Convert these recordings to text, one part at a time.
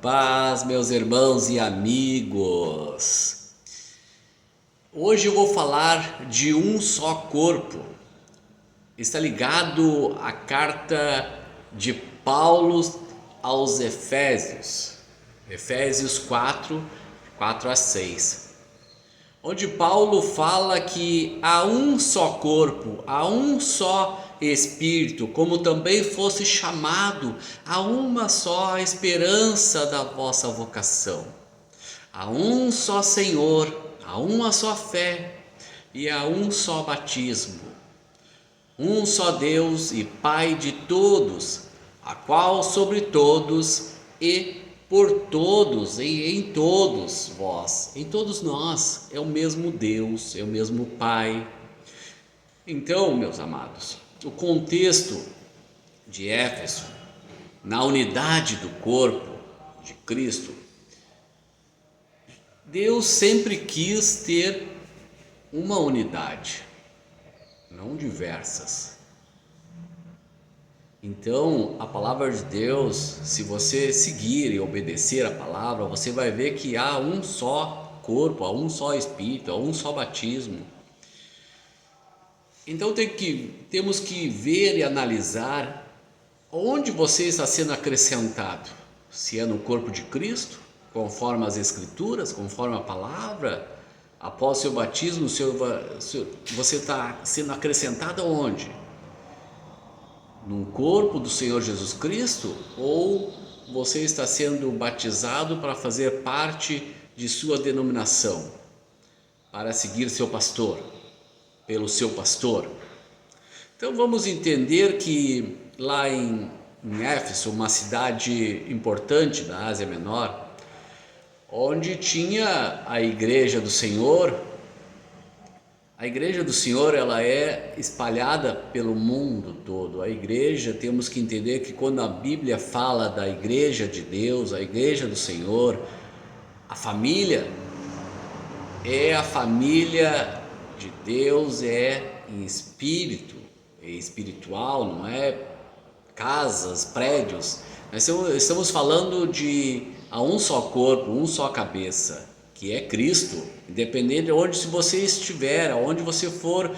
Paz, meus irmãos e amigos. Hoje eu vou falar de um só corpo. Está ligado à carta de Paulo aos Efésios, Efésios 4 a 6, onde Paulo fala que há um só corpo, há um só Espírito, como também fosse chamado a uma só esperança da vossa vocação. Há um só Senhor, há uma só fé e há um só batismo. Um só Deus e Pai de todos, a qual sobre todos e por todos e em todos vós, em todos nós, é o mesmo Deus, é o mesmo Pai. Então, meus amados, o contexto de Éfeso, na unidade do corpo de Cristo, Deus sempre quis ter uma unidade, não diversas. Então, a palavra de Deus, se você seguir e obedecer a palavra, você vai ver que há um só corpo, há um só Espírito, há um só batismo. Então temos que ver e analisar onde você está sendo acrescentado. Se é no corpo de Cristo, conforme as Escrituras, conforme a palavra, após seu batismo, você está sendo acrescentado aonde? No corpo do Senhor Jesus Cristo? Ou você está sendo batizado para fazer parte de sua denominação, para seguir seu pastor, pelo seu pastor? Então vamos entender que lá em Éfeso, uma cidade importante da Ásia Menor, onde tinha a igreja do Senhor. A igreja do Senhor, ela é espalhada pelo mundo todo. A igreja, temos que entender que quando a Bíblia fala da igreja de Deus, a igreja do Senhor, a família é a família de Deus, é em espírito, é espiritual, não é casas, prédios. Nós estamos falando de a um só corpo, um só cabeça, que é Cristo. Independente de onde você estiver, aonde você for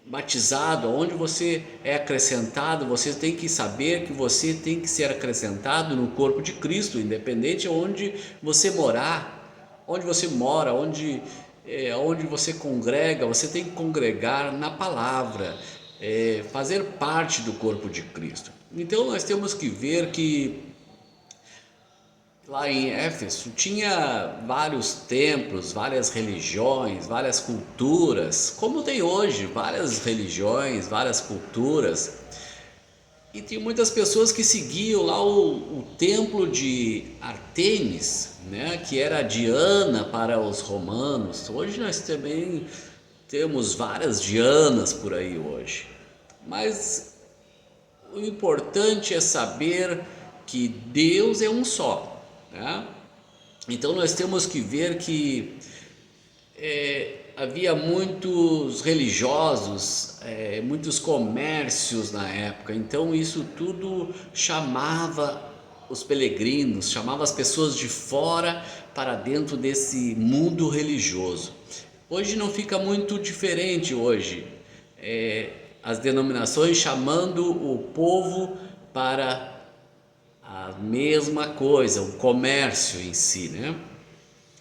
batizado, aonde você é acrescentado, você tem que saber que você tem que ser acrescentado no corpo de Cristo, independente de onde você morar, onde você mora, onde você congrega. Você tem que congregar na palavra, fazer parte do corpo de Cristo. Então nós temos que ver que lá em Éfeso tinha vários templos, várias religiões, várias culturas, como tem hoje, várias religiões, várias culturas. E tinha muitas pessoas que seguiam lá o templo de Ártemis, né, que era a Diana para os romanos. Hoje nós também temos várias Dianas por aí hoje. Mas o importante é saber que Deus é um só. Então nós temos que ver que havia muitos religiosos, muitos comércios na época. Então isso tudo chamava os peregrinos, chamava as pessoas de fora para dentro desse mundo religioso. Hoje não fica muito diferente hoje. As denominações chamando o povo para a mesma coisa, o comércio em si, né?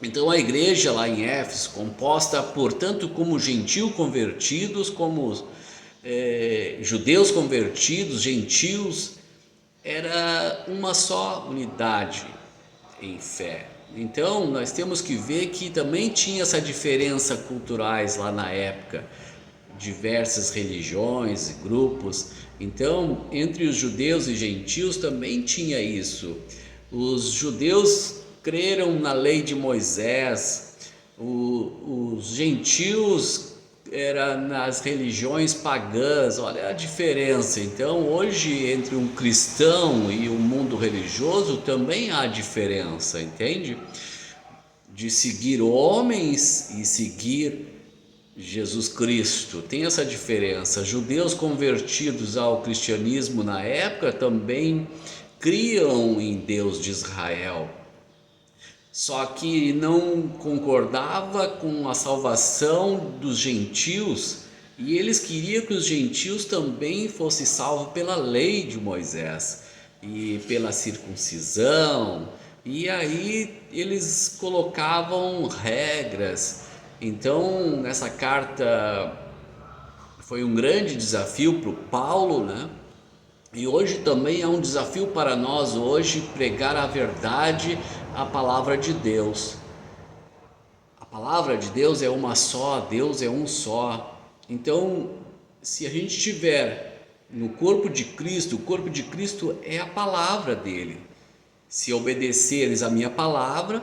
Então a igreja lá em Éfeso, composta por tanto como gentios convertidos, como judeus convertidos, gentios, era uma só unidade em fé. Então nós temos que ver que também tinha essa diferença culturais lá na época, diversas religiões e grupos. Então, entre os judeus e gentios também tinha isso. Os judeus creram na lei de Moisés, os gentios eram nas religiões pagãs. Olha a diferença. Então, hoje, entre um cristão e o mundo religioso também há diferença, entende? De seguir homens e seguir Jesus Cristo. Tem essa diferença. Judeus convertidos ao cristianismo na época também criam em Deus de Israel, só que não concordava com a salvação dos gentios, e eles queriam que os gentios também fossem salvos pela lei de Moisés e pela circuncisão, e aí eles colocavam regras. Então essa carta foi um grande desafio para o Paulo, né? E hoje também é um desafio para nós hoje pregar a verdade, a palavra de Deus. A palavra de Deus é uma só, Deus é um só. Então, se a gente estiver no corpo de Cristo, o corpo de Cristo é a palavra dele. Se obedeceres a minha palavra,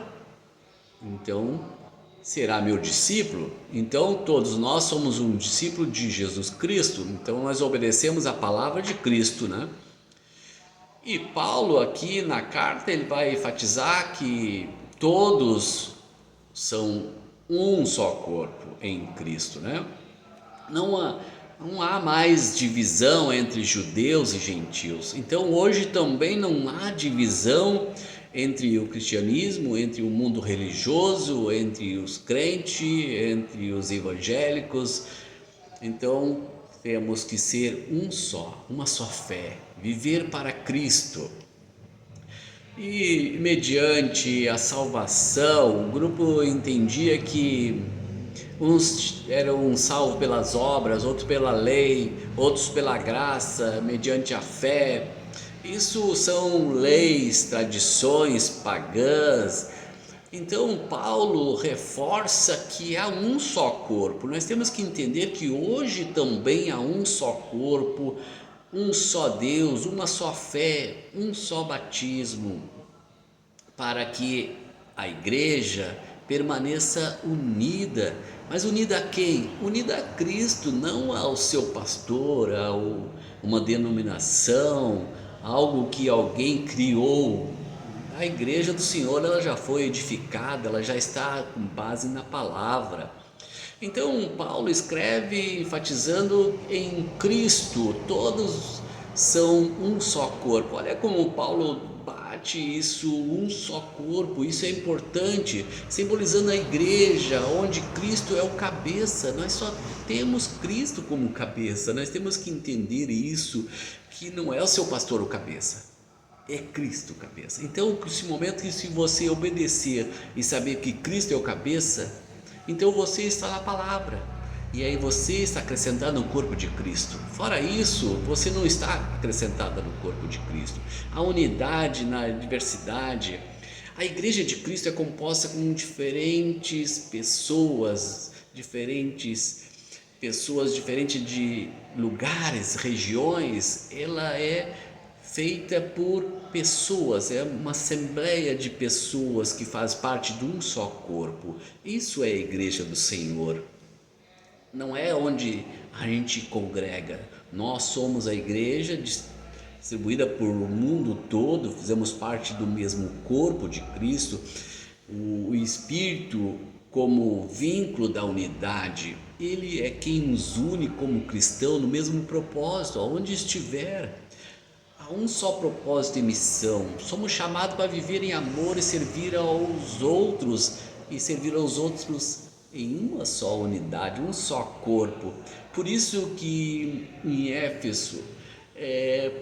então será meu discípulo. Então todos nós somos um discípulo de Jesus Cristo, então nós obedecemos a palavra de Cristo, né? E Paulo aqui na carta ele vai enfatizar que todos são um só corpo em Cristo, né? Não há mais divisão entre judeus e gentios. Então hoje também não há divisão entre o cristianismo, entre o mundo religioso, entre os crentes, entre os evangélicos. Então temos que ser um só, uma só fé, viver para Cristo. E mediante a salvação, o grupo entendia que uns eram salvos pelas obras, outros pela lei, outros pela graça, mediante a fé. Isso são leis, tradições pagãs. Então Paulo reforça que há um só corpo. Nós temos que entender que hoje também há um só corpo, um só Deus, uma só fé, um só batismo, para que a igreja permaneça unida. Mas unida a quem? Unida a Cristo, não ao seu pastor, a uma denominação, algo que alguém criou. A igreja do Senhor, ela já foi edificada, ela já está com base na palavra. Então Paulo escreve enfatizando em Cristo, todos são um só corpo. Olha como Paulo bate isso, um só corpo, isso é importante, simbolizando a igreja, onde Cristo é o cabeça. Nós só temos Cristo como cabeça, nós temos que entender isso, que não é o seu pastor o cabeça, é Cristo cabeça. Então, nesse momento que se você obedecer e saber que Cristo é o cabeça, então você está na palavra, e aí você está acrescentado no corpo de Cristo. Fora isso, você não está acrescentada no corpo de Cristo. A unidade na diversidade. A igreja de Cristo é composta com diferentes pessoas diferentes de lugares, regiões. Ela é feita por pessoas, é uma assembleia de pessoas que faz parte de um só corpo. Isso é a igreja do Senhor. Não é onde a gente congrega. Nós somos a igreja distribuída por o mundo todo, fazemos parte do mesmo corpo de Cristo. O Espírito, como vínculo da unidade, ele é quem nos une como cristão no mesmo propósito, aonde estiver. Há um só propósito e missão. Somos chamados para viver em amor e servir aos outros, em uma só unidade, um só corpo. Por isso que em Éfeso,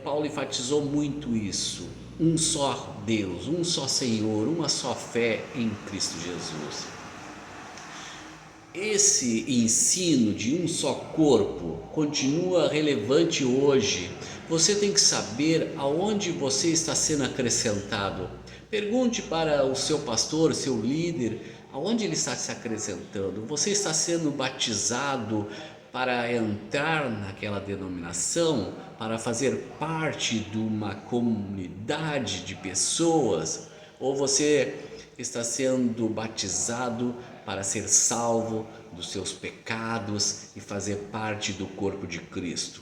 Paulo enfatizou muito isso. Um só Deus, um só Senhor, uma só fé em Cristo Jesus. Esse ensino de um só corpo continua relevante hoje. Você tem que saber aonde você está sendo acrescentado. Pergunte para o seu pastor, seu líder, aonde ele está se acrescentando. Você está sendo batizado para entrar naquela denominação, para fazer parte de uma comunidade de pessoas? Ou você está sendo batizado para ser salvo dos seus pecados e fazer parte do corpo de Cristo?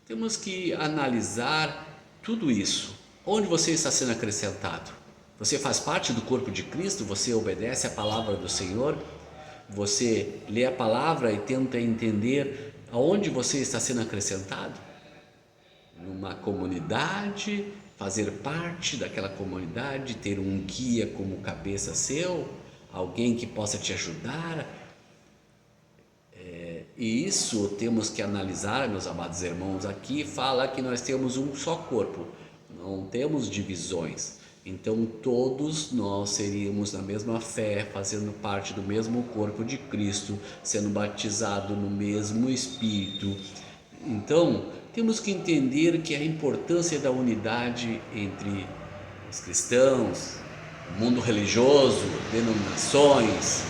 Temos que analisar tudo isso. Onde você está sendo acrescentado? Você faz parte do corpo de Cristo? Você obedece à palavra do Senhor? Você lê a palavra e tenta entender aonde você está sendo acrescentado? Numa comunidade fazer parte daquela comunidade, ter um guia como cabeça seu, alguém que possa te ajudar. E isso temos que analisar, meus amados irmãos. Aqui fala que nós temos um só corpo, não temos divisões. Então todos nós seríamos na mesma fé, fazendo parte do mesmo corpo de Cristo, sendo batizado no mesmo Espírito. Então temos que entender que a importância da unidade entre os cristãos, o mundo religioso, denominações.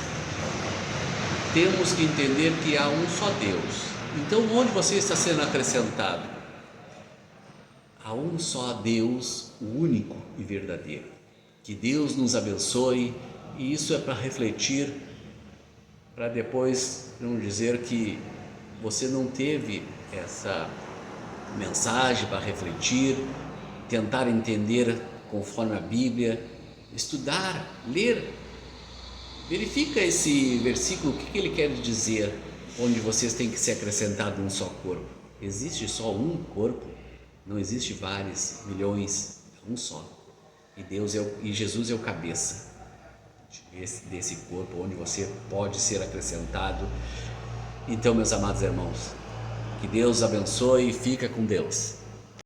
Temos que entender que há um só Deus. Então onde você está sendo acrescentado? Há um só Deus, o único e verdadeiro. Que Deus nos abençoe, e isso é para refletir, para depois não dizer que você não teve essa mensagem para refletir, tentar entender conforme a Bíblia, estudar, ler. Verifica esse versículo, o que ele quer dizer, onde vocês têm que ser acrescentados um só corpo. Existe só um corpo, não existe vários, milhões, é um só. E Jesus é o cabeça desse corpo, onde você pode ser acrescentado. Então, meus amados irmãos, que Deus abençoe e fica com Deus.